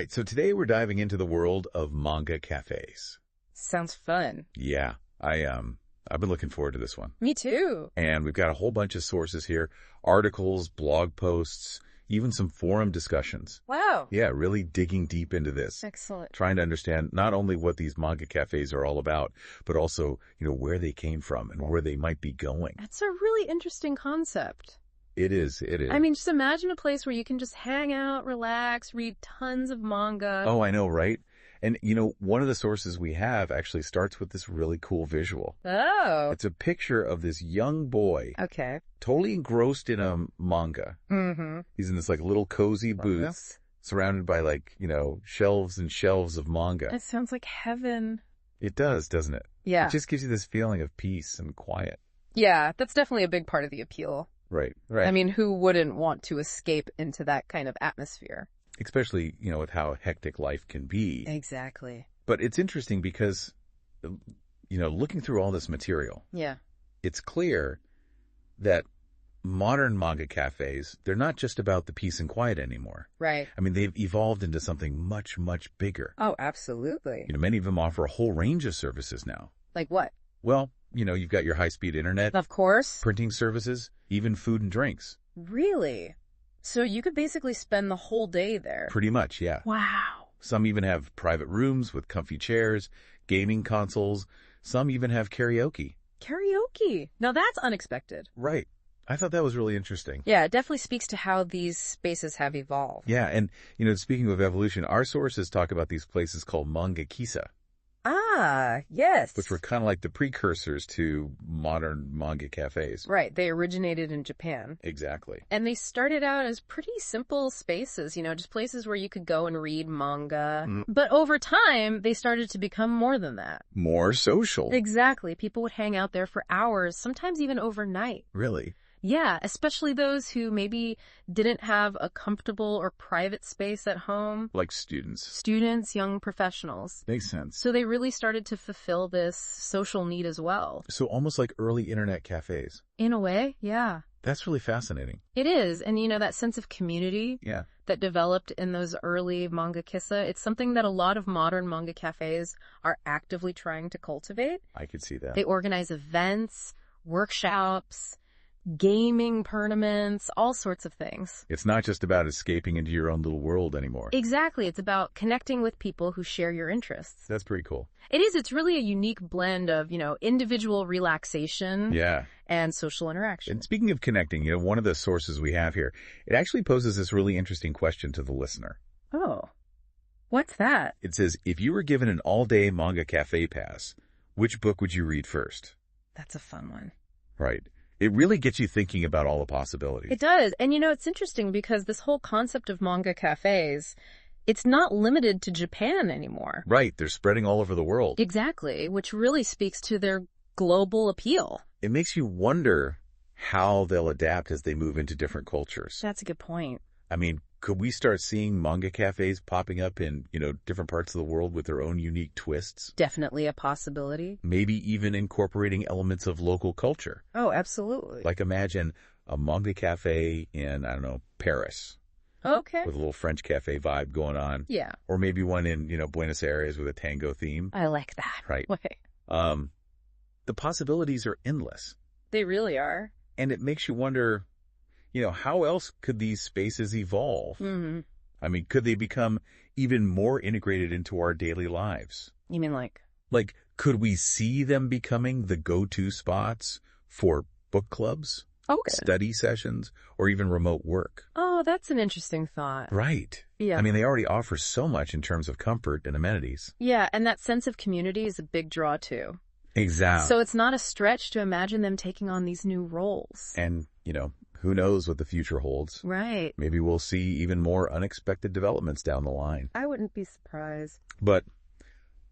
right, so today we're diving into the world of manga cafes. Sounds fun. Yeah, I've been looking forward to this one. Me too. And we've got a whole bunch of sources here, articles, blog posts, even some forum discussions. Wow. Yeah, really digging deep into this. Excellent. Trying to understand not only what these manga cafes are all about, but also, where they came from and where they might be going. That's a really interesting concept. It is. I mean, just imagine a place where you can just hang out, relax, read tons of manga. Oh, I know, right? And, one of the sources we have actually starts with this really cool visual. Oh. It's a picture of this young boy. Okay. Totally engrossed in a manga. Mm-hmm. He's in this little cozy booth surrounded by shelves and shelves of manga. It sounds like heaven. It does, doesn't it? Yeah. It just gives you this feeling of peace and quiet. Yeah, that's definitely a big part of the appeal. Right. I mean, who wouldn't want to escape into that kind of atmosphere? Especially, with how hectic life can be. Exactly. But it's interesting because, looking through all this material, yeah, it's clear that modern manga cafes, they're not just about the peace and quiet anymore. Right. I mean, they've evolved into something much, much bigger. Oh, absolutely. Many of them offer a whole range of services now. Like what? Well, you've got your high-speed internet. Of course. Printing services, even food and drinks. Really? So you could basically spend the whole day there. Pretty much, yeah. Wow. Some even have private rooms with comfy chairs, gaming consoles. Some even have karaoke. Karaoke. Now that's unexpected. Right. I thought that was really interesting. Yeah, it definitely speaks to how these spaces have evolved. Yeah, and, speaking of evolution, our sources talk about these places called manga kisa. Ah, yes. Which were kind of like the precursors to modern manga cafes. Right. They originated in Japan. Exactly. And they started out as pretty simple spaces, just places where you could go and read manga. But over time, they started to become more than that. More social. Exactly. People would hang out there for hours, sometimes even overnight. Really? Yeah, especially those who maybe didn't have a comfortable or private space at home. Like students. Students, young professionals. Makes sense. So they really started to fulfill this social need as well. So almost like early internet cafes. In a way, yeah. That's really fascinating. It is. And that sense of community that developed in those early manga kissa, it's something that a lot of modern manga cafes are actively trying to cultivate. I could see that. They organize events, workshops, gaming tournaments, all sorts of things. It's not just about escaping into your own little world anymore. Exactly. It's about connecting with people who share your interests. That's pretty cool. It is. It's really a unique blend of, individual relaxation and social interaction. And speaking of connecting, one of the sources we have here, it actually poses this really interesting question to the listener. Oh, what's that? It says, if you were given an all-day manga cafe pass, which book would you read first? That's a fun one. Right. It really gets you thinking about all the possibilities. It does. And it's interesting because this whole concept of manga cafes, it's not limited to Japan anymore. Right. They're spreading all over the world. Exactly. Which really speaks to their global appeal. It makes you wonder how they'll adapt as they move into different cultures. That's a good point. I mean, could we start seeing manga cafes popping up in, different parts of the world with their own unique twists? Definitely a possibility. Maybe even incorporating elements of local culture. Oh, absolutely. Like imagine a manga cafe in, Paris. Okay. With a little French cafe vibe going on. Yeah. Or maybe one in, Buenos Aires with a tango theme. I like that. Right. Way. The possibilities are endless. They really are. And it makes you wonder, how else could these spaces evolve? Mm-hmm. I mean, could they become even more integrated into our daily lives? You mean like? Like, could we see them becoming the go-to spots for book clubs, study sessions, or even remote work? Oh, that's an interesting thought. Right. Yeah. I mean, they already offer so much in terms of comfort and amenities. Yeah, and that sense of community is a big draw, too. Exactly. So it's not a stretch to imagine them taking on these new roles. And, who knows what the future holds? Right. Maybe we'll see even more unexpected developments down the line. I wouldn't be surprised. But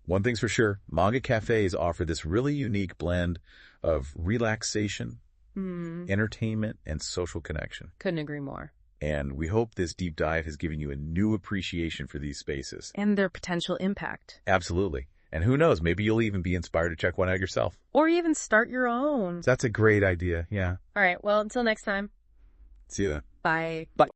one thing's for sure, manga cafes offer this really unique blend of relaxation, entertainment, and social connection. Couldn't agree more. And we hope this deep dive has given you a new appreciation for these spaces. And their potential impact. Absolutely. And who knows, maybe you'll even be inspired to check one out yourself. Or even start your own. That's a great idea, yeah. All right, well, until next time. See you then. Bye. Bye.